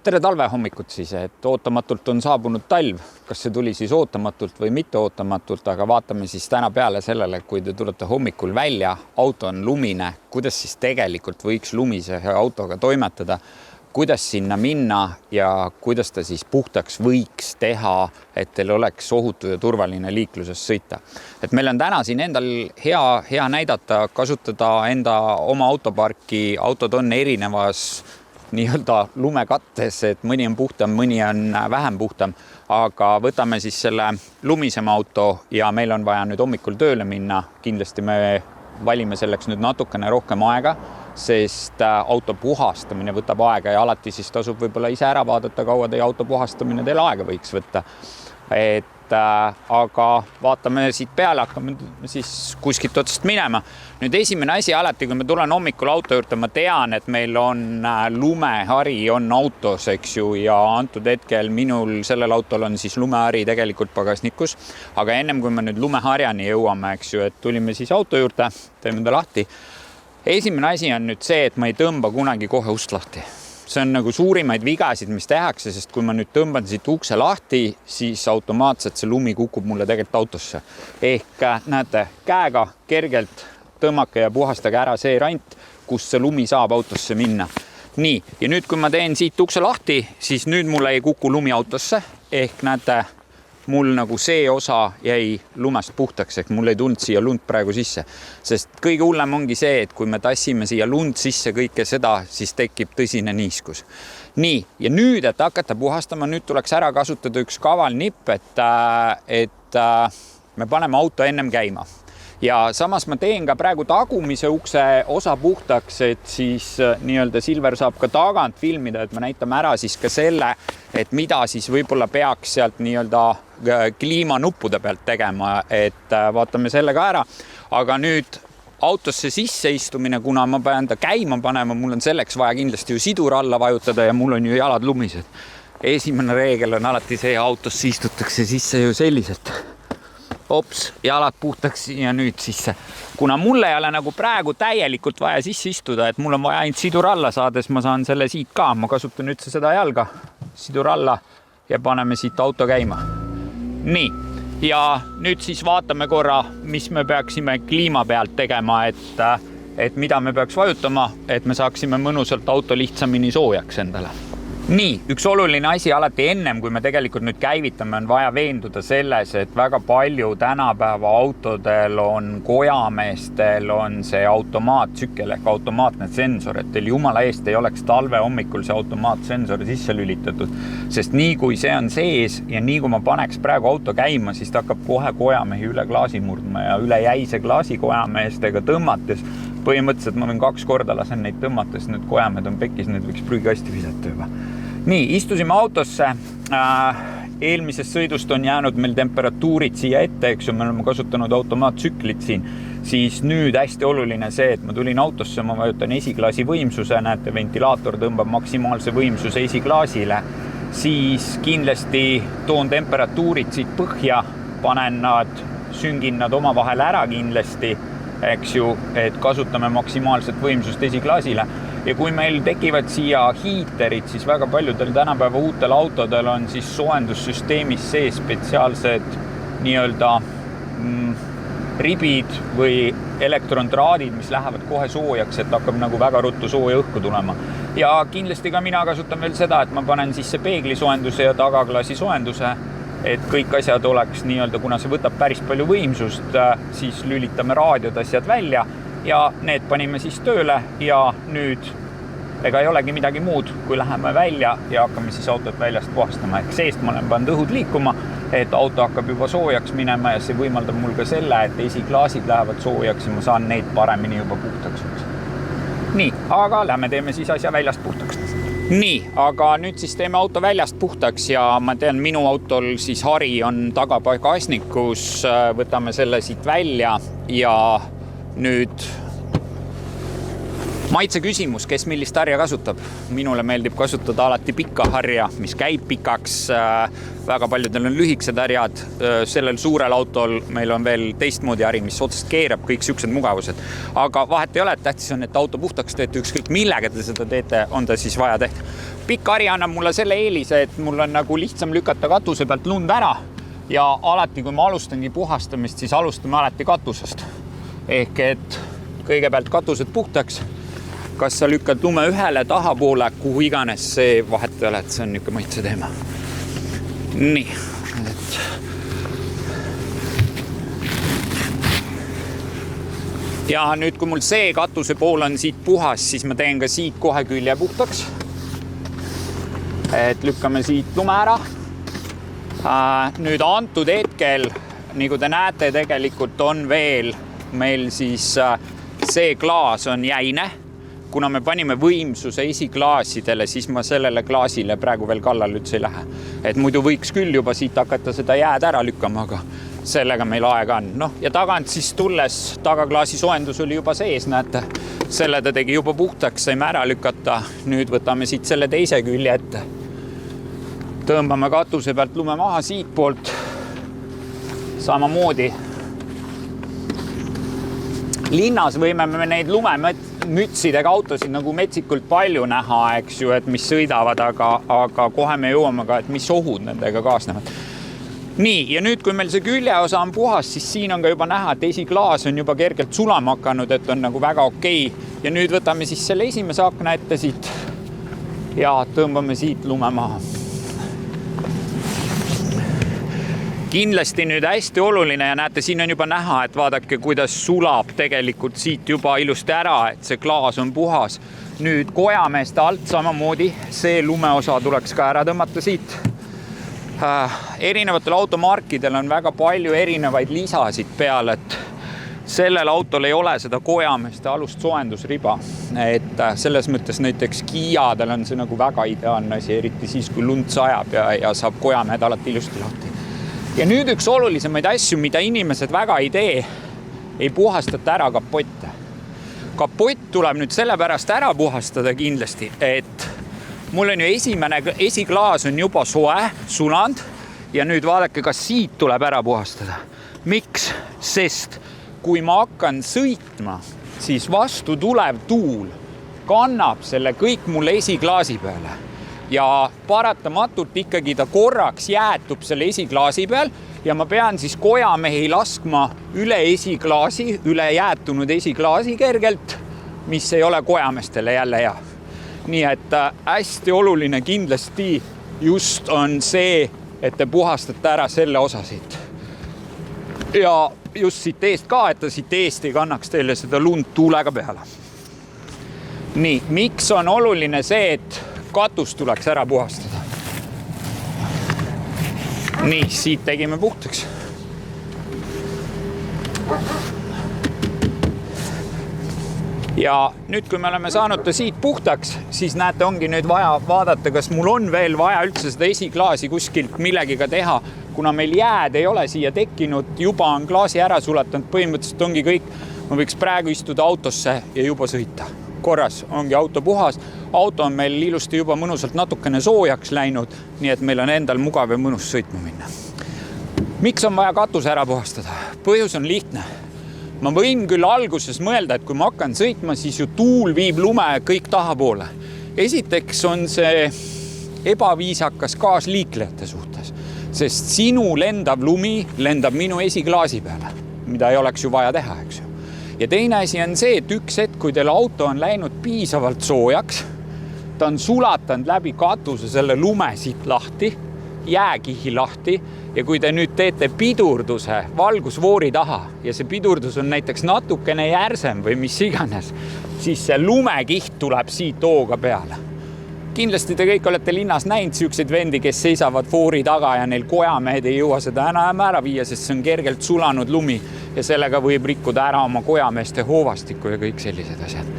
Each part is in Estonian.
Tere talvehommikut siis, et ootamatult on saabunud talv. Kas see tuli siis ootamatult või mitte ootamatult, aga vaatame siis täna peale sellele, kui te tulete hommikul välja, auto on lumine, kuidas siis tegelikult võiks lumise autoga toimetada, kuidas sinna minna ja kuidas ta siis puhtaks võiks teha, et teil oleks ohutu ja turvaline liikluses sõita. Et meil on täna siin endal hea näidata, kasutada enda oma autoparki, autod on erinevas nii-öelda lumekattes, et mõni on puhtam, mõni on vähem puhtam, aga võtame siis selle lumisema auto ja meil on vaja nüüd hommikul tööle minna. Kindlasti me valime selleks nüüd natukene rohkem aega, sest auto puhastamine võtab aega ja alati siis tasub võib-olla ise ära vaadata, kaua teie auto puhastamine teil aega võiks võtta. Aga vaatame siit peale, hakkame siis kuskilt otsast minema. Nüüd esimene asi alati, kui ma tulen hommikul auto juurde, ma tean, et meil on lumehari on autos, eks ju, ja antud hetkel minul sellel autol on siis lumehari tegelikult pagasnikus, aga ennem kui me nüüd lumeharjani jõuame, eks ju, et tulime siis auto juurde, teeme ta lahti. Esimene asi on nüüd see, et ma ei tõmba kunagi kohe ust lahti. See on nagu suurimaid vigasid, mis tehakse, sest kui ma nüüd tõmban siit ukse lahti, siis automaatselt see lumi kukub mulle tegelikult autosse. Ehk näete, käega kergelt tõmmake ja puhastage ära see rant, kus see lumi saab autosse minna. Nii, ja nüüd kui ma teen siit ukse lahti, siis nüüd mulle ei kuku lumi autosse, ehk näete, mul nagu see osa jäi lumest puhtaks, ehk mul ei tulnud siia lund praegu sisse. Sest kõige hullem ongi see, et kui me tassime siia lund sisse kõike seda, siis tekib tõsine niiskus. Nii, ja nüüd, et hakata puhastama, nüüd tuleks ära kasutada üks kaval nipp, et me paneme auto ennem käima. Ja samas ma teen ka praegu tagumise ukse osa puhtaks, et siis nii-öelda Silver saab ka tagant filmida, et me näitame ära siis ka selle, et mida siis võib-olla peaks sealt nii-öelda kliimanuppude pealt tegema, et vaatame selle ka ära. Aga nüüd autosse sisse istumine, kuna ma pean ta käima panema, mul on selleks vaja kindlasti ju sidur alla vajutada ja mul on ju jalad lumised. Esimene reegel on alati see, autosse istutakse sisse ju selliselt. Ops, jalad puhtaks ja nüüd sisse. Kuna mulle ei ole nagu praegu täielikult vaja sisse istuda, et mul on vaja ainult sidur alla saades, ma saan selle siit ka. Ma kasutan üldse seda jalga, sidur alla ja paneme siit auto käima. Nii, ja nüüd siis vaatame korra, mis me peaksime kliima pealt tegema, et mida me peaks vajutama, et me saaksime mõnusalt auto lihtsamini soojaks endale. Nii, üks oluline asi alati ennem, kui me tegelikult nüüd käivitame, on vaja veenduda selles, et väga palju tänapäeva autodel on kojameestel on see automaattsükkel ehk automaatne sensor, et teil jumala eest ei oleks talve hommikul see automaatsensor sisse lülitatud, sest nii kui see on sees ja nii kui ma paneks praegu auto käima, siis ta hakkab kohe kojamehi üle klaasi murdma ja üle jäise klaasi kojameestega tõmmates. Põhimõtteliselt ma võin 2 korda lasen neid tõmmates, nüüd kojamed on pekis, nüüd võiks prügikasti visata juba. Nii, istusime autosse. Eelmisest sõidust on jäänud meil temperatuurid siia ette, eks ju, me oleme kasutanud automaattsüklit siin. Siis nüüd hästi oluline see, et ma tulin autosse, ma vajutan esiklaasi võimsuse, näete, ventilaator tõmbab maksimaalse võimsuse esiklaasile. Siis kindlasti toon temperatuurid siit põhja, panen nad, süngin nad oma vahel ära kindlasti, eks ju, et kasutame maksimaalset võimsust esiklaasile. Ja kui meil tekivad siia hiiterid, siis väga paljudel tänapäeva uutel autodel on siis soojendussüsteemis see spetsiaalsed nii-öelda ribid või elektrontraadid, mis lähevad kohe soojaks, et hakkab nagu väga ruttu sooja õhku tulema. Ja kindlasti ka mina kasutan veel seda, et ma panen sisse peeglisoojenduse ja tagaklaasi soojenduse, et kõik asjad oleks nii-öelda, kuna see võtab päris palju võimsust, siis lülitame raadiod asjad välja ja need panime siis tööle ja nüüd ega ei olegi midagi muud, kui läheme välja ja hakkame siis autot väljast puhastama. Ehk seest ma olen pannud õhud liikuma, et auto hakkab juba soojaks minema ja see võimaldab mul ka selle, et esiklaasid lähevad soojaks ja ma saan neid paremini juba puhtaks. Nii, aga lähme teeme siis asja väljast puhtaks. Nii, aga nüüd siis teeme auto väljast puhtaks ja ma tean, minu autol siis hari on tagapagasnikus, võtame selle siit välja ja nüüd maitse küsimus, kes millist harja kasutab. Minule meeldib kasutada alati pikka harja, mis käib pikaks. Väga paljudel on lühikesed harjad. Sellel suurel autol meil on veel teistmoodi hari, mis otsast keerab, kõik siuksed mugavused. Aga vahet ei ole, et tähtis on, et auto puhtaks teete, ükskõik millega te seda teete, on ta siis vaja tehta. Pikk hari annab mulle selle eelise, et mul on nagu lihtsam lükata katuse pealt lund ära ja alati, kui ma alustangi puhastamist, siis alustame alati katusest. Ehk et kõigepealt katused puhtaks. Kas sa lükkad lume ühele tahapoole, kuhu iganes, see vahet ei ole, et see on niisugune maitse teema. Nii. Ja nüüd, kui mul see katuse pool on siit puhas, siis ma teen ka siit kohe külje puhtaks. Et lükkame siit lume ära. Nüüd antud hetkel, nagu te näete, tegelikult on veel meil siis see klaas on jäine. Kuna me panime võimsuse esiklaasidele, siis ma sellele klaasile praegu veel kallal üldse ei lähe. Et muidu võiks küll juba siit hakata seda jääd ära lükkama, aga sellega meil aega on. No, ja tagant siis tulles tagaklaasi soendus oli juba sees, näete. Selle ta tegi juba puhtaks, saime ära lükata. Nüüd võtame siit selle teise külje ette. Tõmbame katuse pealt lume maha siit poolt. Samamoodi. Linnas võime me neid lumemütsidega autosid nagu metsikult palju näha, eks ju, et mis sõidavad, aga kohe me jõuame ka, et mis ohud nendega kaasnevad. Nii, ja nüüd, kui meil see küljeosa on puhas, siis siin on ka juba näha, et esiklaas on juba kergelt sulama hakanud, et on nagu väga okei. Ja nüüd võtame siis selle esimese akna ette siit ja tõmbame siit lume maha. Kindlasti nüüd hästi oluline ja näete, siin on juba näha, et vaadake, kuidas sulab tegelikult siit juba ilusti ära, et see klaas on puhas. Nüüd kojameeste alt samamoodi see lumeosa tuleks ka ära tõmmata siit. Erinevatel automarkidel on väga palju erinevaid lisasid peal, et sellel autol ei ole seda kojameeste alust soendusriba. Et selles mõttes näiteks Kiadel on see nagu väga ideaalne asi, eriti siis, kui lund sajab ja saab kojamehed alati ilusti lahti. Ja nüüd üks olulisemaid asju, mida inimesed väga ei tee, ei puhastata ära kapotte. Kapott tuleb nüüd sellepärast ära puhastada kindlasti, et mul on ju esiklaas on juba soe, sulanud ja nüüd vaadake, kas siit tuleb ära puhastada. Miks? Sest kui ma hakkan sõitma, siis vastu tulev tuul kannab selle kõik mulle esiklaasi peale. Ja paratamatult ikkagi ta korraks jäätub selle esiklaasi peal ja ma pean siis kojamehi laskma üle esiklaasi, üle jäätunud esiklaasi kergelt, mis ei ole kojameestele jälle hea. Nii et hästi oluline kindlasti just on see, et te puhastate ära selle osa siit. Ja just siit eest ka, et ta siit eest ei kannaks teile seda lund tuulega peale. Nii, miks on oluline see, et katus tuleks ära puhastada. Nii, siit tegime puhtaks. Ja nüüd, kui me oleme saanud ta siit puhtaks, siis näete, ongi nüüd vaja vaadata, kas mul on veel vaja üldse seda esiklaasi kuskilt millegiga teha. Kuna meil jääd ei ole siia tekkinud, juba on klaasi ära sulatanud, põhimõtteliselt ongi kõik. Ma võiks praegu istuda autosse ja juba sõita. Korras ongi auto puhas. Auto on meil ilusti juba mõnusalt natukene soojaks läinud, nii et meil on endal mugav ja mõnus sõitma minna. Miks on vaja katuse ära puhastada? Põhjus on lihtne. Ma võin küll alguses mõelda, et kui ma hakkan sõitma, siis ju tuul viib lume kõik tahapoole. Esiteks on see ebaviisakas kaasliiklejate suhtes, sest sinu lendav lumi lendab minu esiklaasi peale, mida ei oleks ju vaja teha, eks ju. Ja teine asi on see, et üks hetk, kui teil auto on läinud piisavalt soojaks, ta on sulatanud läbi katuse selle lume siit lahti, jääkihi lahti ja kui te nüüd teete pidurduse valgusvoori taha ja see pidurdus on näiteks natukene järsem või mis iganes, siis see lumekiht tuleb siit hooga peale. Kindlasti te kõik olete linnas näinud siukseid vendi, kes seisavad voori taga ja neil kojamehed ei jõua seda enam ära viia, sest see on kergelt sulanud lumi ja sellega võib rikkuda ära oma kojameeste hoovastikku ja kõik sellised asjad.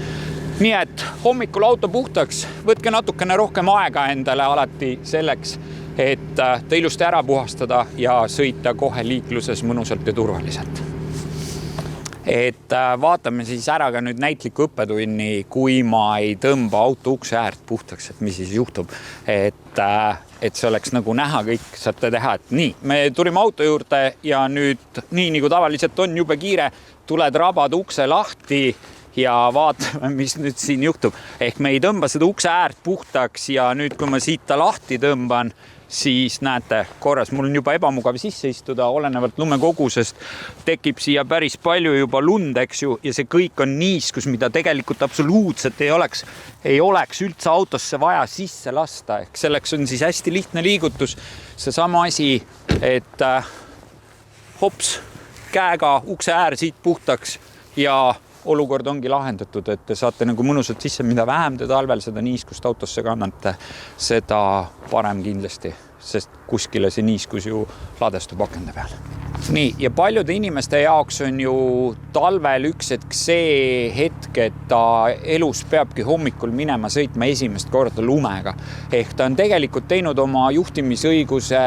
Nii et hommikul auto puhtaks, võtke natukene rohkem aega endale alati selleks, et ta ilusti ära puhastada ja sõita kohe liikluses mõnusalt ja turvaliselt. et vaatame siis ära ka nüüd näitliku õppetunni, kui ma ei tõmba auto ukse äärt puhtaks, et mis siis juhtub, et see oleks nagu näha kõik, saate teha, et nii, me tulime auto juurde ja nüüd nii nagu tavaliselt on jube kiire, tuled rabad ukse lahti ja vaatame, mis nüüd siin juhtub. Ehk me ei tõmba seda ukse äärt puhtaks ja nüüd, kui ma siit ta lahti tõmban, siis näete korras, mul on juba ebamugav sisse istuda, olenevalt lumekogusest tekib siia päris palju juba lund, eks ju, ja see kõik on niiskus, mida tegelikult absoluutselt ei oleks üldse autosse vaja sisse lasta. Ehk selleks on siis hästi lihtne liigutus, seesama asi, et hops, käega ukse äär siit puhtaks ja olukord ongi lahendatud, et te saate nagu mõnusalt sisse, mida vähem te talvel seda niiskust autosse kannate, seda parem kindlasti, sest kuskile see niiskus ju ladestub akende peal. Nii, ja paljude inimeste jaoks on ju talvel üks hetk see hetk, et ta elus peabki hommikul minema sõitma esimest korda lumega. Ehk ta on tegelikult teinud oma juhtimisõiguse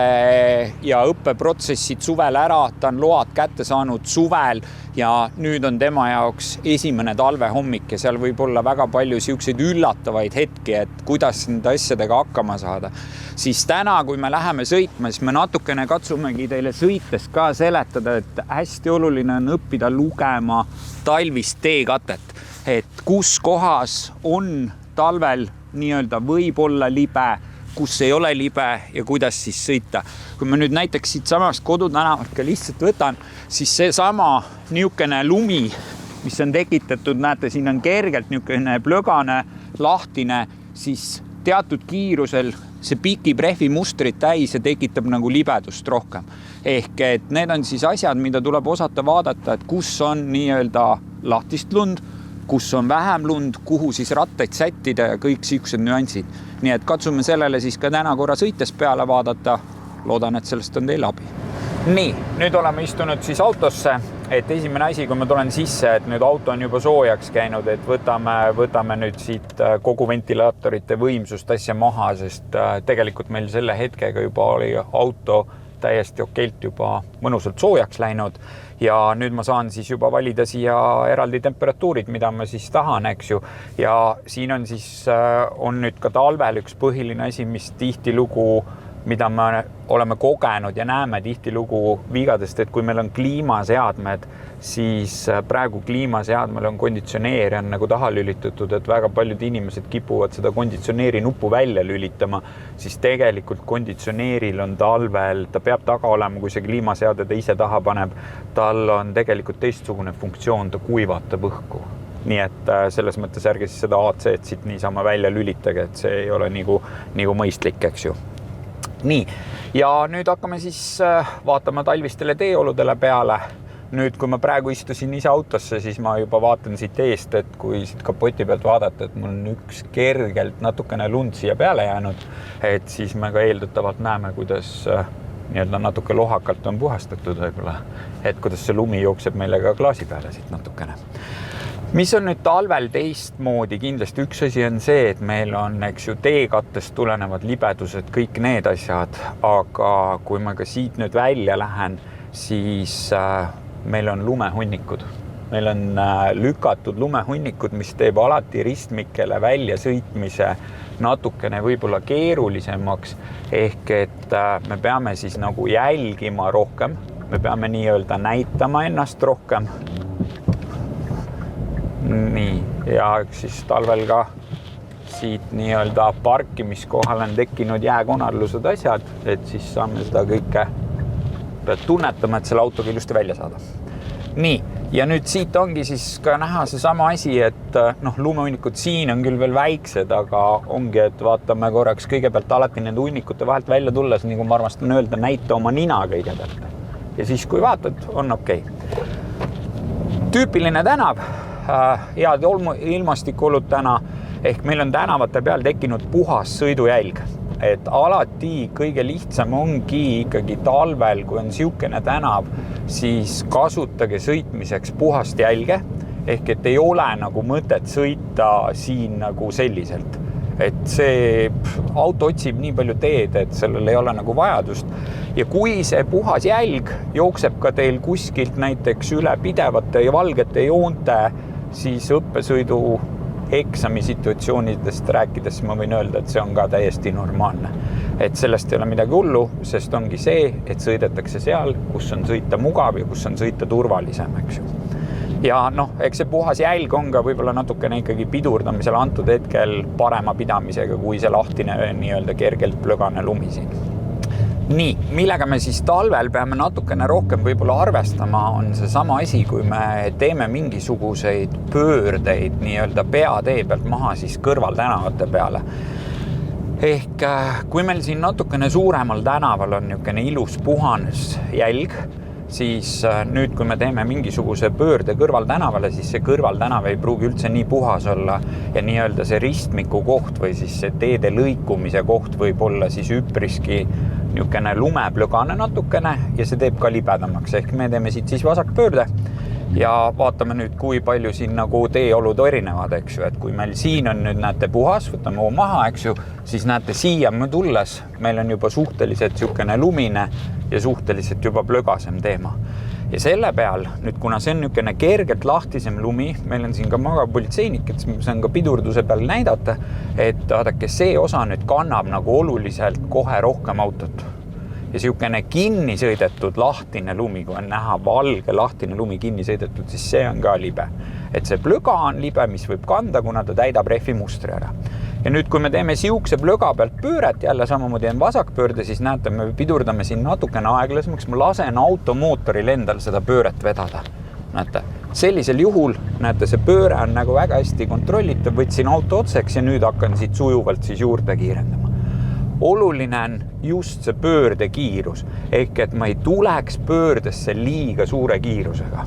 ja õppeprotsessid suvel ära, ta on load kätte saanud suvel ja nüüd on tema jaoks esimene talvehommik ja seal võib olla väga palju siukseid üllatavaid hetki, et kuidas nende asjadega hakkama saada. Siis täna, kui me läheme sõitma, siis me natukene katsumegi teile sõites ka seletada, et hästi oluline on õppida lugema talvist teekatet, et kus kohas on talvel nii-öelda võib olla libe, kus ei ole libe ja kuidas siis sõita. Kui ma nüüd näiteks siit samast kodutänavalt ka lihtsalt võtan, siis seesama niisugune lumi, mis on tekitatud, näete, siin on kergelt niisugune plögane, lahtine, siis teatud kiirusel see pikib rehvi mustrit täis ja tekitab nagu libedust rohkem. Ehk et need on siis asjad, mida tuleb osata vaadata, et kus on nii-öelda lahtist lund, kus on vähem lund, kuhu siis rattaid sättida ja kõik siuksed nüansid. Nii et katsume sellele siis ka täna korra sõites peale vaadata. Loodan, et sellest on teil abi. Nii, nüüd oleme istunud siis autosse, et esimene asi, kui ma tulen sisse, et nüüd auto on juba soojaks käinud, et võtame nüüd siit kogu ventilaatorite võimsust asja maha, sest tegelikult meil selle hetkega juba oli auto täiesti okeilt juba mõnusalt soojaks läinud ja nüüd ma saan siis juba valida siia eraldi temperatuurid, mida ma siis tahan, eks ju. Ja siin on siis, on nüüd ka talvel üks põhiline asi, mis tihtilugu, mida me oleme kogenud ja näeme tihtilugu vigadest, et kui meil on kliimaseadmed, siis praegu kliimaseadmel on konditsioneer on nagu taha lülitatud, et väga paljud inimesed kipuvad seda konditsioneeri nuppu välja lülitama, siis tegelikult konditsioneeril on talvel, ta peab taga olema, kui see kliimaseade ta ise taha paneb, tal on tegelikult teistsugune funktsioon, ta kuivatab õhku. Nii et selles mõttes ärge siis seda AC-d siit niisama välja lülitage, et see ei ole nagu mõistlik, eks ju. Nii, ja nüüd hakkame siis vaatama talvistele teeoludele peale. Nüüd, kui ma praegu istusin ise autosse, siis ma juba vaatan siit eest, et kui siit kapoti pealt vaadata, et mul on üks kergelt natukene lund siia peale jäänud, et siis me ka eeldatavalt näeme, kuidas nii-öelda natuke lohakalt on puhastatud võib-olla, et kuidas see lumi jookseb meile ka klaasi peale siit natukene. Mis on nüüd talvel teistmoodi? Kindlasti üks asi on see, et meil on, eks ju, teekattest tulenevad libedused, kõik need asjad, aga kui ma ka siit nüüd välja lähen, siis meil on lumehunnikud. Meil on lükatud lumehunnikud, mis teeb alati ristmikele välja sõitmise natukene võib-olla keerulisemaks, ehk et me peame siis nagu jälgima rohkem, me peame nii-öelda näitama ennast rohkem. Nii, ja siis talvel ka siit nii-öelda parkimiskohal on tekkinud jääkonarlused asjad, et siis saame seda kõike tunnetama, et selle autoga ilusti välja saada. Nii, ja nüüd siit ongi siis ka näha see sama asi, et lumehunnikud siin on küll veel väiksed, aga ongi, et vaatame korraks kõigepealt alati nende hunnikute vahelt välja tulles, nagu ma armastan öelda, näita oma nina kõigepealt. Ja siis, kui vaatad, on okei. Tüüpiline tänav. Head ilmastikulud täna, ehk meil on tänavate peal tekkinud puhas sõidujälg, et alati kõige lihtsam ongi ikkagi talvel, kui on siukene tänav, siis kasutage sõitmiseks puhast jälge, ehk et ei ole nagu mõtet sõita siin nagu selliselt. et see auto otsib nii palju teed, et sellel ei ole nagu vajadust. Ja kui see puhas jälg jookseb ka teil kuskilt näiteks üle pidevate ja valgete joonte, siis õppesõidu eksami situatsioonidest rääkides ma võin öelda, et see on ka täiesti normaalne. Et sellest ei ole midagi hullu, sest ongi see, et sõidetakse seal, kus on sõita mugav ja kus on sõita turvalisem, eks ju. Ja eks see puhas jälg on ka võib-olla natukene ikkagi pidurdamisel antud hetkel parema pidamisega, kui see lahtine nii-öelda kergelt plögane lumi siin. Nii, millega me siis talvel peame natukene rohkem võib-olla arvestama, on see sama asi, kui me teeme mingisuguseid pöördeid nii-öelda peatee pealt maha siis kõrvaltänavate peale. Ehk kui meil siin natukene suuremal tänaval on niisugune ilus puhanes jälg, siis nüüd, kui me teeme mingisuguse pöörde kõrvaltänavale, siis see kõrvaltänav ei pruugi üldse nii puhas olla ja nii-öelda see ristmiku koht või siis see teede lõikumise koht võib olla siis üpriski niisugune lumeplögane natukene ja see teeb ka libedamaks. Ehk me teeme siit siis vasakpöörde ja vaatame nüüd, kui palju siin nagu teeolud erinevad, eks ju. Et kui meil siin on nüüd näete puhas, võtame hoo maha, eks ju, siis näete siia me tulles, meil on juba suhteliselt niisugune lumine ja suhteliselt juba plögasem teema. Ja selle peal, nüüd kuna see on niisugune kergelt lahtisem lumi, meil on siin ka magav politseinik, et see on ka pidurduse peal näidata, et vaadake, see osa nüüd kannab nagu oluliselt kohe rohkem autot. Ja niisugune kinni sõidetud lahtine lumi, kui on näha valge lahtine lumi kinni sõidetud, siis see on ka libe. Et see plöga on libe, mis võib kanda, kuna ta täidab rehvi mustri ära. Ja nüüd, kui me teeme siukse plöga pealt pööret, jälle samamoodi on vasakpöörde, siis näete, me pidurdame siin natukene aeglasemaks, ma lasen automootoril endal seda pööret vedada. Näete, sellisel juhul, näete, see pööre on nagu väga hästi kontrollitav, võtsin auto otseks ja nüüd hakkan siit sujuvalt siis juurde kiirendama. Oluline on just see pöörde kiirus, ehk et ma ei tuleks pöördesse liiga suure kiirusega.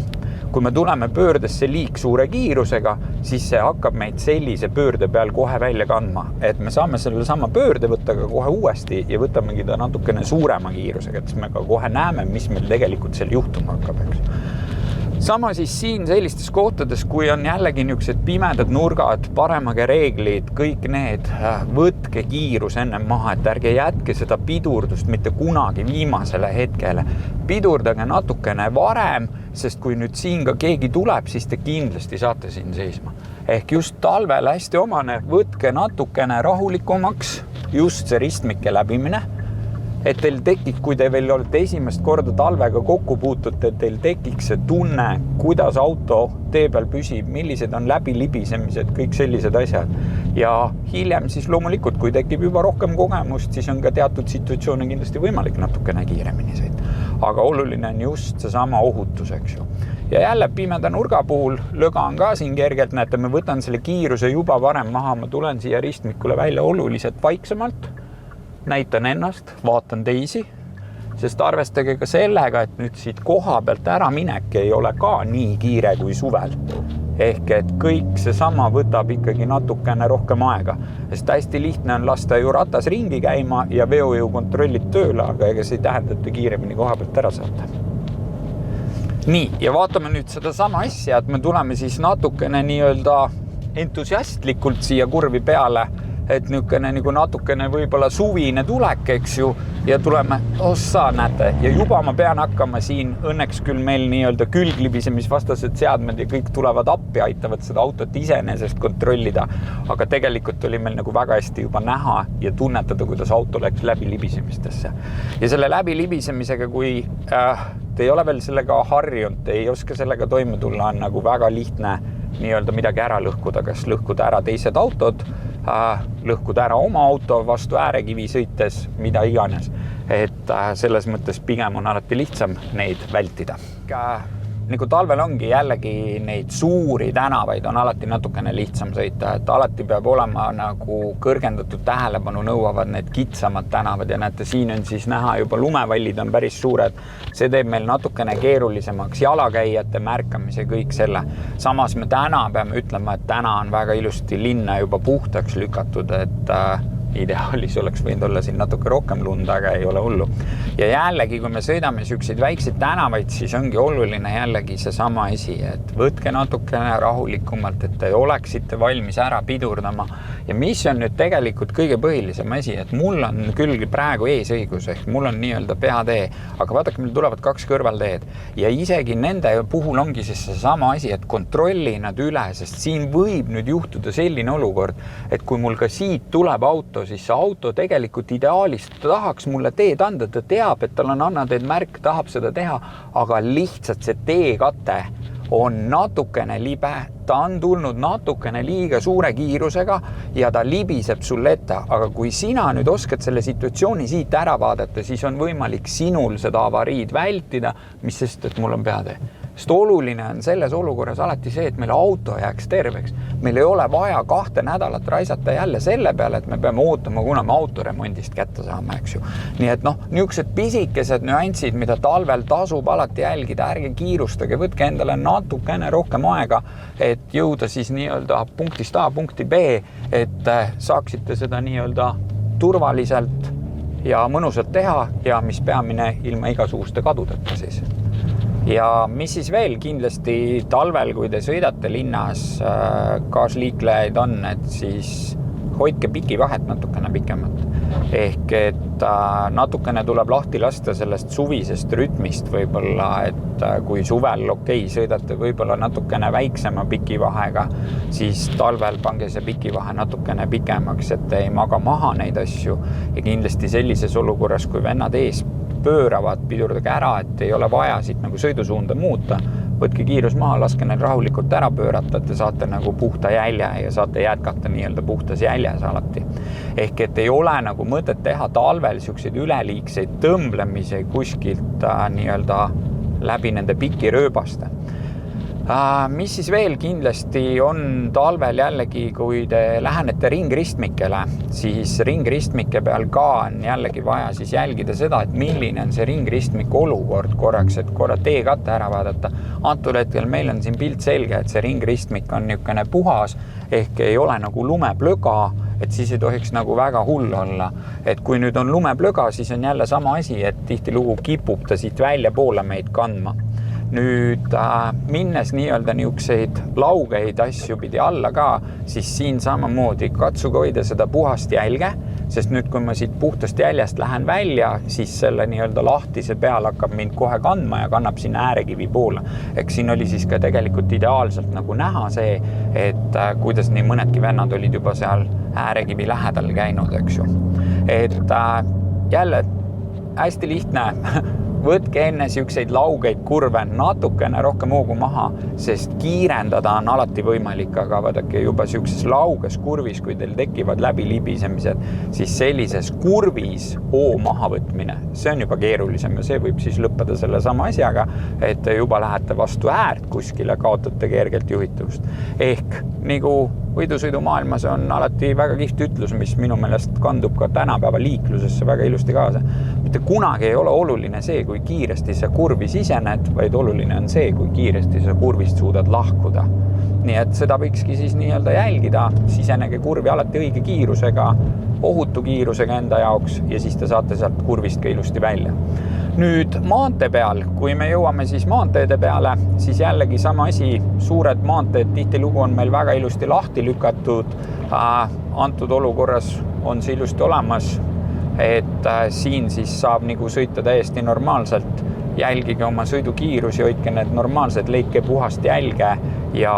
Kui me tuleme pöördesse liig suure kiirusega, siis see hakkab meid sellise pöörde peal kohe välja kandma. Et me saame selle sama pöörde võtta ka kohe uuesti ja võtamegi ta natukene suurema kiirusega, et me ka kohe näeme, mis meil tegelikult seal juhtuma hakkab. Sama siis siin sellistes kohtades, kui on jällegi niisugused pimedad nurgad, paremaga reeglid, kõik need, võtke kiirus enne maha, et ärge jätke seda pidurdust mitte kunagi viimasele hetkele. Pidurdage natukene varem, sest kui nüüd siin ka keegi tuleb, siis te kindlasti saate siin seisma. Ehk just talvel hästi omane, võtke natukene rahulikumaks, just see ristmike läbimine, et teil tekib, kui te veel olete esimest korda talvega kokku puutute, et teil tekiks see tunne, kuidas auto tee peal püsib, millised on läbilibisemised, kõik sellised asjad. Ja hiljem siis loomulikult, kui tekib juba rohkem kogemust, siis on ka teatud situatsioone kindlasti võimalik natukene kiiremini sõita. Aga oluline on just seesama ohutus, eks ju. Ja jälle pimeda nurga puhul löga on ka siin kergelt, näete, me võtan selle kiiruse juba varem maha, ma tulen siia ristmikule välja oluliselt vaiksemalt, näitan ennast, vaatan teisi, sest arvestage ka sellega, et nüüd siit koha pealt ära minek ei ole ka nii kiire kui suvel. Ehk et kõik seesama võtab ikkagi natukene rohkem aega, sest hästi lihtne on lasta ju ratas ringi käima ja veojõu kontrollid tööle, aga ega see ei tähenda, et te kiiremini koha pealt ära saate. Nii, ja vaatame nüüd seda sama asja, et me tuleme siis natukene nii-öelda entusiastlikult siia kurvi peale, et niisugune nagu natukene võib-olla suvine tulek, eks ju, ja tuleme, ossa, näete, ja juba ma pean hakkama siin, õnneks küll meil nii-öelda külglibisemisvastased seadmed ja kõik tulevad appi, aitavad seda autot iseenesest kontrollida, aga tegelikult oli meil nagu väga hästi juba näha ja tunnetada, kuidas auto läks läbi libisemistesse. Ja selle läbi libisemisega, kui te ei ole veel sellega harjunud, ei oska sellega toime tulla, on nagu väga lihtne nii-öelda midagi ära lõhkuda, kas lõhkuda ära teised autod, lõhkuda ära oma auto vastu äärekivi sõites, mida iganes. Et selles mõttes pigem on alati lihtsam neid vältida. Nagu talvel ongi jällegi neid suuri tänavaid on alati natukene lihtsam sõita, et alati peab olema nagu kõrgendatud tähelepanu nõuavad need kitsamad tänavad ja näete, siin on siis näha juba lumevallid on päris suured. See teeb meil natukene keerulisemaks jalakäijate märkamise kõik selle. Samas me täna peame ütlema, et täna on väga ilusti linna juba puhtaks lükatud, et ideaalis oleks võinud olla siin natuke rohkem lund, aga ei ole hullu. Ja jällegi, kui me sõidame siukseid väikseid tänavaid, siis ongi oluline jällegi seesama asi, et võtke natukene rahulikumalt, et te oleksite valmis ära pidurdama Ja mis on nüüd tegelikult kõige põhilisem asi, et mul on küll praegu eesõigus, ehk mul on nii-öelda peatee, aga vaadake, meil tulevad 2 kõrvalteed ja isegi nende puhul ongi siis sama asi, et kontrolli nad üle, sest siin võib nüüd juhtuda selline olukord, et kui mul ka siit tuleb auto, siis see auto tegelikult ideaalist tahaks mulle teed anda, ta teab, et tal on annateed märk, tahab seda teha, aga lihtsalt see teekate on natukene libe, ta on tulnud natukene liiga suure kiirusega ja ta libiseb sulle ette, aga kui sina nüüd oskad selle situatsiooni siit ära vaadata, siis on võimalik sinul seda avariid vältida, mis sest, et mul on peatee. Sest oluline on selles olukorras alati see, et meil auto jääks terveks. Meil ei ole vaja 2 nädalat raisata jälle selle peale, et me peame ootama, kuna me autoremondist kätte saame, eks ju. Nii et niisugused pisikesed nüansid, mida talvel tasub alati jälgida, ärge kiirustage, võtke endale natukene rohkem aega, et jõuda siis nii-öelda punktist A punkti B, et saaksite seda nii-öelda turvaliselt ja mõnusalt teha ja mis peamine ilma igasuguste kadudeta siis. Ja mis siis veel kindlasti talvel, kui te sõidate linnas, kaasliiklejaid on, et siis hoidke pikivahet natukene pikemat. Ehk et natukene tuleb lahti lasta sellest suvisest rütmist võib-olla, et kui suvel sõidate võib-olla natukene väiksema pikivahega, siis talvel pange see pikivahe natukene pikemaks, et ei maga maha neid asju. Ja kindlasti sellises olukorras, kui vennad ees pööravad, pidurdage ära, et ei ole vaja siit nagu sõidusuunda muuta. Võtke kiirus maha, laske neil rahulikult ära pöörata, et te saate nagu puhta jälje ja saate jätkata nii-öelda puhtas jäljes alati. Ehk et ei ole nagu mõtet teha talvel siukseid üleliigseid tõmblemisi kuskilt nii-öelda läbi nende pikirööbaste. Mis siis veel kindlasti on talvel jällegi, kui te lähenete ringristmikele, siis ringristmike peal ka on jällegi vaja siis jälgida seda, et milline on see ringristmiku olukord korraks, et korra teekatte ära vaadata. Antud hetkel meil on siin pilt selge, et see ringristmik on niisugune puhas, ehk ei ole nagu lumeplöga, et siis ei tohiks nagu väga hull olla. Et kui nüüd on lumeplöga, siis on jälle sama asi, et tihtilugu kipub ta siit välja poole meid kandma. Nüüd minnes nii-öelda niisuguseid laugeid asju pidi alla ka, siis siin samamoodi katsuge hoida seda puhast jälge, sest nüüd kui ma siit puhtast jäljest lähen välja, siis selle nii-öelda lahtise peal hakkab mind kohe kandma ja kannab sinna äärekivi poole. Eks siin oli siis ka tegelikult ideaalselt nagu näha see, et kuidas nii mõnedki vennad olid juba seal äärekivi lähedal käinud, eks ju. Et jälle hästi lihtne võtke enne siukseid laugeid kurve natukene rohkem hoogu maha, sest kiirendada on alati võimalik, aga vaadake juba siukses lauges kurvis, kui teil tekivad läbilibisemised, siis sellises kurvis hoo mahavõtmine, see on juba keerulisem ja see võib siis lõppeda selle sama asjaga, et te juba lähete vastu äärt kuskile, kaotate kergelt juhituvust. Ehk nagu võidusõidumaailmas on alati väga kihvt ütlus, mis minu meelest kandub ka tänapäeva liiklusesse väga ilusti kaasa. Mitte kunagi ei ole oluline see, kui kiiresti sa kurvi sisened, vaid oluline on see, kui kiiresti sa kurvist suudad lahkuda. Nii et seda võikski siis nii-öelda jälgida, sisenege kurvi alati õige kiirusega, ohutu kiirusega enda jaoks ja siis te saate sealt kurvist ka ilusti välja. Nüüd maantee peal, kui me jõuame siis maanteede peale, siis jällegi sama asi, suured maanteed tihtilugu on meil väga ilusti lahti lükatud. Antud olukorras on see ilusti olemas, et siin siis saab nagu sõita täiesti normaalselt. Jälgige oma sõidukiirusi, hoidke need normaalsed, leidke puhast jälge ja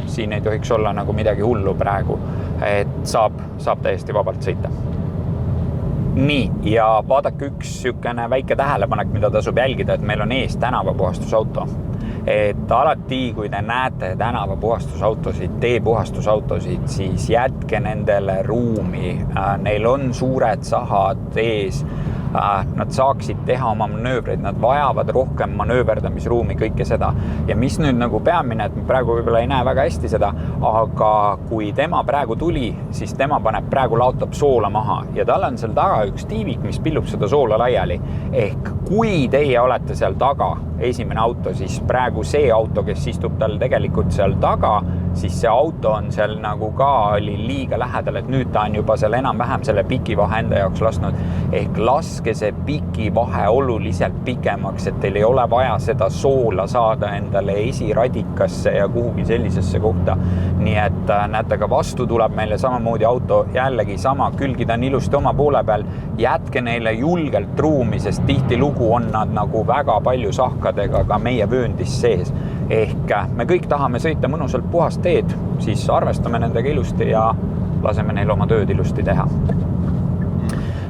siin ei tohiks olla nagu midagi hullu praegu, et saab täiesti vabalt sõita. Nii, ja vaadake üks sükene väike tähelepanek, mida tasub jälgida, et meil on ees tänavapuhastusauto. Et alati, kui te näete tänavapuhastusautosid, teepuhastusautosid, siis jätke nendele ruumi. Neil on suured sahad ees. Nad saaksid teha oma manöövreid, nad vajavad rohkem manööverdamisruumi, kõike seda. Ja mis nüüd nagu peamine, et praegu võib-olla ei näe väga hästi seda, aga kui tema praegu tuli, siis tema paneb praegu laotab soola maha ja tal on seal taga üks tiivik, mis pillub seda soola laiali. Ehk kui teie olete seal taga, esimene auto, siis praegu see auto, kes istub tal tegelikult seal taga, siis see auto on seal nagu ka oli liiga lähedal, et nüüd ta on juba seal enam-vähem selle pikivahe enda jaoks lasknud. Ehk laske see pikivahe oluliselt pikemaks, et teil ei ole vaja seda soola saada endale esiradikasse ja kuhugi sellisesse kohta. Nii et näete, ka vastu tuleb meile samamoodi auto jällegi sama, külgid on ilusti oma poole peal, jätke neile julgelt ruumi, sest tihti lugu on nad nagu väga palju sahkadega ka meie vööndis sees. Ehk me kõik tahame sõita mõnusalt puhast teed, siis arvestame nendega ilusti ja laseme neil oma tööd ilusti teha.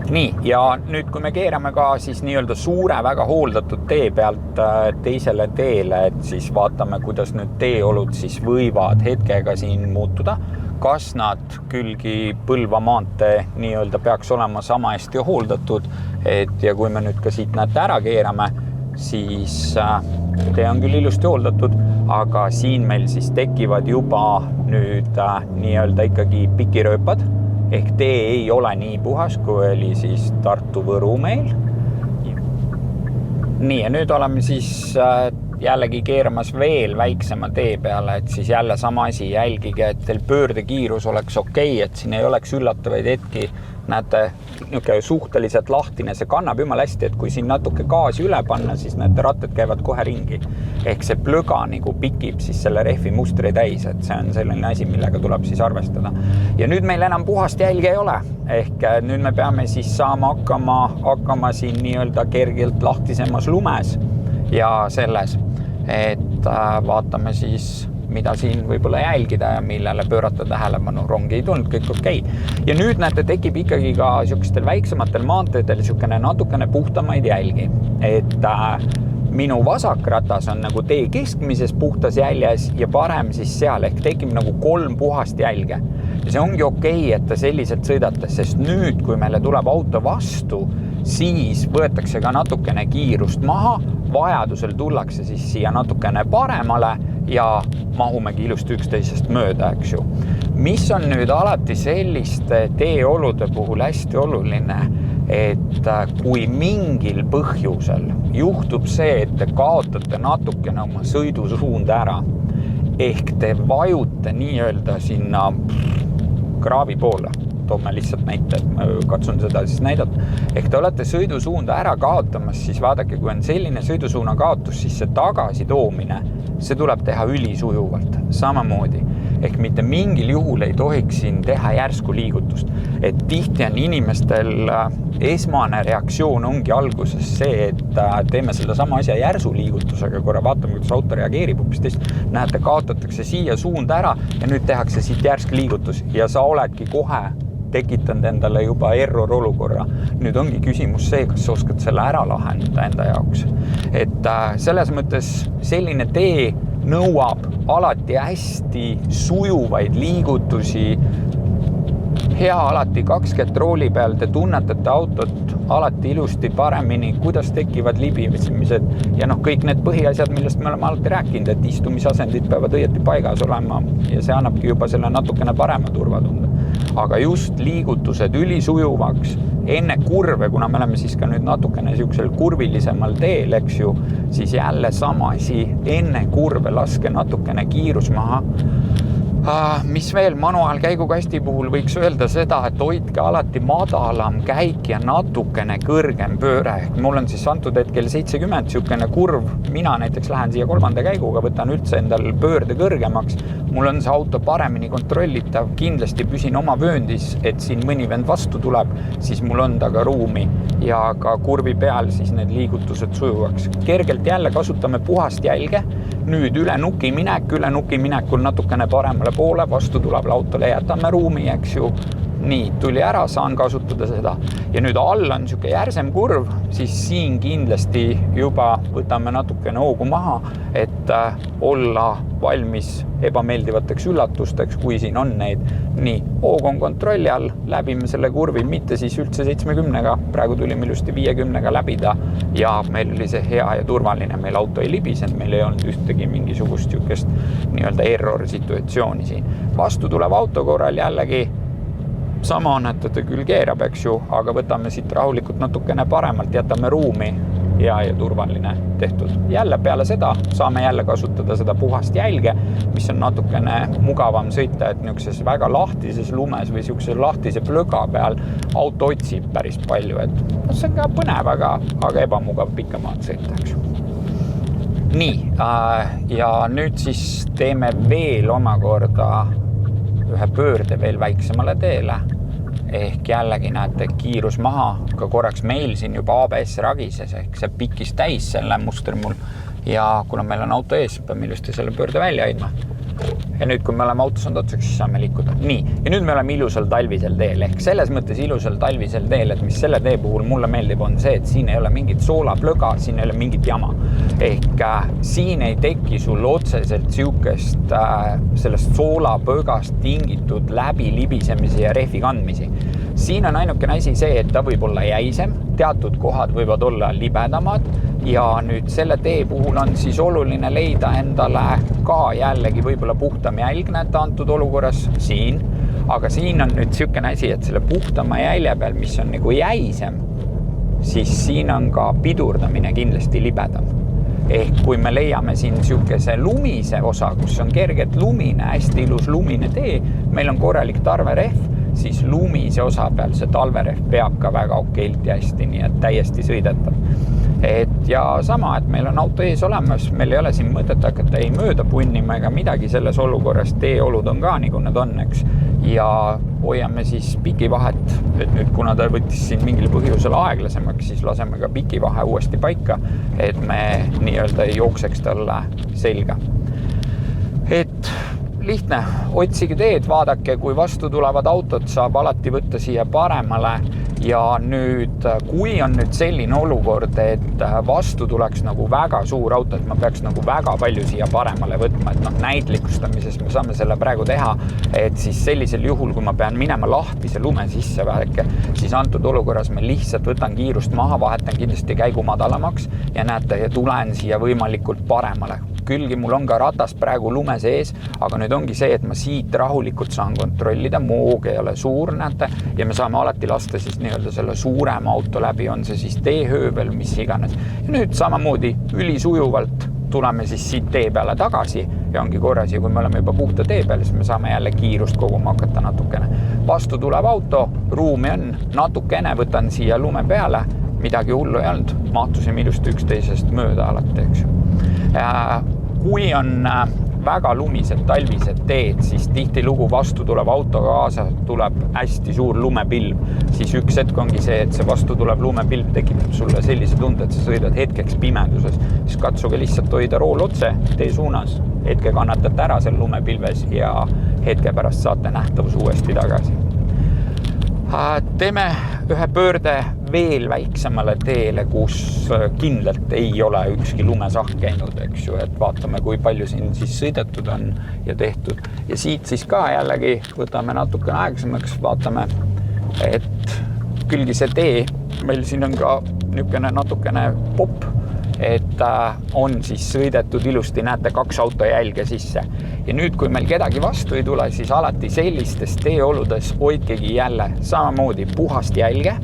Nii, ja nüüd kui me keerame ka siis nii-öelda suure väga hooldatud tee pealt teisele teele, et siis vaatame, kuidas nüüd teeolud siis võivad hetkega siin muutuda. Kas nad külgi Põlva maantee nii-öelda peaks olema sama hästi hooldatud, et ja kui me nüüd ka siit näete ära keerame, siis tee on küll ilusti hooldatud, aga siin meil siis tekivad juba nüüd nii-öelda ikkagi pikirööpad, ehk tee ei ole nii puhas, kui oli siis Tartu-Võru meil. Nii, ja nüüd oleme siis jällegi keeramas veel väiksema tee peale, et siis jälle sama asi, jälgige, et teil pöördekiirus oleks okei, et siin ei oleks üllatavaid hetki. Näete, suhteliselt lahtine, see kannab jumala hästi, et kui siin natuke gaasi üle panna, siis näete, rattad käivad kohe ringi. Ehk see plöga nagu pikib siis selle rehvi mustri täis, et see on selline asi, millega tuleb siis arvestada. Ja nüüd meil enam puhast jälge ei ole, ehk nüüd me peame siis saama hakkama siin nii-öelda kergelt lahtisemas lumes ja selles, et vaatame siis, mida siin võib-olla jälgida ja millele pöörata tähelepanu. Rongi ei tulnud, kõik okei. Ja nüüd näete, tekib ikkagi ka sellistel väiksematel maanteedel natukene puhtamaid jälgi. Et minu vasakratas on nagu tee keskmises puhtas jäljes ja parem siis seal, ehk tekib nagu 3 puhast jälge. Ja see ongi okei, et ta selliselt sõidate, sest nüüd, kui meile tuleb auto vastu, siis võetakse ka natukene kiirust maha, vajadusel tullakse siis siia natukene paremale ja mahumegi ilusti üksteisest mööda, eks ju. Mis on nüüd alati selliste teeolude puhul hästi oluline, et kui mingil põhjusel juhtub see, et te kaotate natukene oma sõidusuunda ära, ehk te vajute nii-öelda sinna kraavi poole, toome lihtsalt näite, et ma katsun seda siis näidata. Ehk te olete sõidusuunda ära kaotamas, siis vaadake, kui on selline sõidusuuna kaotus, siis see tagasi toomine, see tuleb teha ülisujuvalt, samamoodi. Ehk mitte mingil juhul ei tohiks siin teha järsku liigutust. Et tihti on inimestel esmane reaktsioon ongi alguses see, et teeme selle sama asja järsu liigutusega, korra vaatame, kuidas auto reageerib, näete, kaotatakse siia suund ära ja nüüd tehakse siit järsk liigutus ja sa oledki kohe tekitanud endale juba error olukorra. Nüüd ongi küsimus see, kas sa oskad selle ära lahendada enda jaoks. Et selles mõttes selline tee nõuab alati hästi sujuvaid liigutusi, hea alati 20 rooli peal, te tunnetate autot alati ilusti paremini, kuidas tekivad libimised ja kõik need põhiasjad, millest me oleme alati rääkinud, et istumisasendid peavad õieti paigas olema ja see annabki juba selle natukene parema turvatunde. Aga just liigutused ülisujuvaks enne kurve, kuna me oleme siis ka nüüd natukene siuksel kurvilisemal teel, eks ju, siis jälle sama asi, enne kurve laske natukene kiirus maha. Mis veel manuaalkäigukasti puhul võiks öelda seda, et hoidke alati madalam käik ja natukene kõrgem pööre. Mul on siis antud hetkel 70 siukene kurv, mina näiteks lähen siia 3. käiguga, võtan üldse endal pöörde kõrgemaks. Mul on see auto paremini kontrollitav, kindlasti püsin oma vööndis, et siin mõni vend vastu tuleb, siis mul on taga ruumi ja ka kurvi peal siis need liigutused sujuvaks. Kergelt jälle kasutame puhast jälge, nüüd üle nuki minekul natukene paremale poole, vastu tuleb autole, jätame ruumi, eks ju. Nii, tuli ära, saan kasutada seda. Ja nüüd all on siuke järsem kurv, siis siin kindlasti juba võtame natukene hoogu maha, et olla valmis ebameeldivateks üllatusteks, kui siin on neid. Nii, hoog on kontrolli all, läbime selle kurvi, mitte siis üldse 70-ga, praegu tulime ilusti 50-ga läbida ja meil oli see hea ja turvaline, meil auto ei libisenud, meil ei olnud ühtegi mingisugust siukest nii-öelda error situatsiooni siin. Vastu tuleb auto korral jällegi sama on, et ta küll keerab, eks ju, aga võtame siit rahulikult natukene paremalt, jätame ruumi hea ja turvaline tehtud. Jälle peale seda saame jälle kasutada seda puhast jälge, mis on natukene mugavam sõita, et niisuguses väga lahtises lumes või niisuguse lahtise plöga peal auto otsib päris palju, et see on ka põnev, aga ebamugav pikka maad sõita, eks. Nii, ja nüüd siis teeme veel omakorda ühe pöörde veel väiksemale teele. Ehk jällegi näete kiirus maha, ka korraks meil siin juba ABS ragises, ehk see pikis täis selle muster mul. Ja kuna meil on auto ees, peame ilusti selle pöörde välja aidma. Ja nüüd, kui me oleme autos on otsaks, siis saame liikuda. Nii, ja nüüd me oleme ilusal talvisel teel. Ehk selles mõttes ilusal talvisel teel, et mis selle tee puhul mulle meeldib on see, et siin ei ole mingit soolaplöga, siin ei ole mingit jama. Ehk siin ei teki sul otseselt siukest sellest soolapöögast tingitud läbi libisemise ja rehvi kandmisi. Siin on ainukene asi see, et ta võib olla jäisem, teatud kohad võivad olla libedamad ja nüüd selle tee puhul on siis oluline leida endale ka jällegi võibolla puhtam jälg näete antud olukorras siin, aga siin on nüüd siukene asi, et selle puhtama jälje peal, mis on nagu jäisem, siis siin on ka pidurdamine kindlasti libedam. Ehk kui me leiame siin siukese lumise osa, kus on kergelt lumine, hästi ilus lumine tee, meil on korralik tarverehv, siis lumise osa peal see talverehv peab ka väga okeilt ja hästi, nii et täiesti sõidetav. Ja sama, et meil on auto ees olemas, meil ei ole siin mõtet hakata ei mööda punnima ega midagi selles olukorras, teeolud on ka nagu nad on, eks. Ja hoiame siis pikivahet, et nüüd kuna ta võttis siin mingil põhjusel aeglasemaks, siis laseme ka pikivahe uuesti paika, et me nii-öelda ei jookseks talle selga. Et lihtne, otsige teed, vaadake, kui vastu tulevad autod, saab alati võtta siia paremale ja nüüd, kui on nüüd selline olukord, et vastu tuleks nagu väga suur auto, et ma peaks nagu väga palju siia paremale võtma, et näitlikustamises me saame selle praegu teha, et siis sellisel juhul, kui ma pean minema lahtise lume sisse väärke, siis antud olukorras me lihtsalt võtan kiirust maha, vahetan kindlasti käigu madalamaks ja näete, ja tulen siia võimalikult paremale. Külgi mul on ka ratas praegu lume sees, aga nüüd ongi see, et ma siit rahulikult saan kontrollida, moog ei ole suur, näete, ja me saame alati lasta siis nii-öelda selle suurema auto läbi, on see siis teehöövel, mis iganes. Ja nüüd samamoodi ülisujuvalt tuleme siis siit tee peale tagasi ja ongi korras ja kui me oleme juba puhta tee peal, siis me saame jälle kiirust koguma hakata natukene. Vastu tuleb auto, ruumi on natukene, võtan siia lume peale, midagi hullu ei olnud, mahtusime ilusti üksteisest mööda alati, eks. Kui on väga lumised talvised teed, siis tihti lugu vastu tuleb auto kaasa, tuleb hästi suur lumepilv, siis üks hetk ongi see, et see vastu tuleb lumepilv tekitab sulle sellise tunde, et sa sõidad hetkeks pimeduses, siis katsuge lihtsalt hoida rool otse tee suunas, hetke kannatate ära seal lumepilves ja hetke pärast saate nähtavus uuesti tagasi. Teeme ühe pöörde veel väiksemale teele, kus kindlalt ei ole ükski lumesahk käinud, eks ju, et vaatame, kui palju siin siis sõidetud on ja tehtud. Ja siit siis ka jällegi võtame natukene aegsemaks, vaatame, et külgi see tee, meil siin on ka niisugune natukene popp, et on siis sõidetud ilusti, näete 2 autojälge sisse. Ja nüüd, kui meil kedagi vastu ei tule, siis alati sellistes teeoludes hoidkegi jälle samamoodi puhast jälge.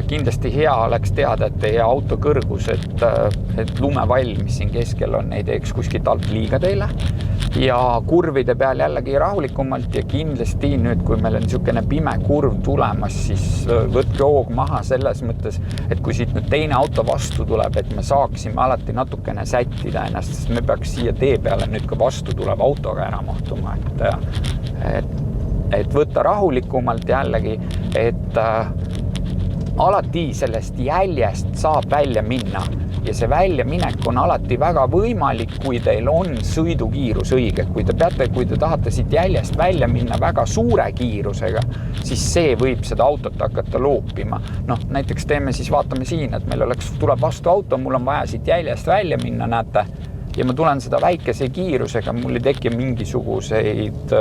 Kindlasti hea oleks teada, et teie auto kõrgus, et lumevall, mis siin keskel on, ei teeks kuskilt alt liiga teile. Ja kurvide peal jällegi rahulikumalt ja kindlasti nüüd, kui meil on niisugune pime kurv tulemas, siis võtke hoog maha selles mõttes, et kui siit nüüd teine auto vastu tuleb, et me saaksime alati natukene sättida ennast, sest me peaks siia tee peale nüüd ka vastu tuleb autoga ära mahtuma. Et võtta rahulikumalt jällegi, et alati sellest jäljest saab välja minna ja see väljaminek on alati väga võimalik, kui teil on sõidukiirus õige. Kui te tahate siit jäljest välja minna väga suure kiirusega, siis see võib seda autot hakata loopima. Näiteks vaatame siin, et meil tuleb vastu auto, mul on vaja siit jäljest välja minna, näete, ja ma tulen seda väikese kiirusega, mul ei teki mingisuguseid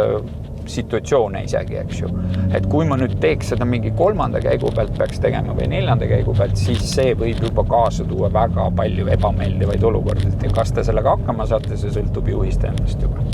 situatsioone isegi, eks ju. Et kui ma nüüd teeks seda mingi 3. käigu pealt peaks tegema või 4. käigu pealt, siis see võib juba kaasa tuua väga palju ebameeldivaid olukordi. Ja kas te sellega hakkama saate, see sõltub juhist endast juba.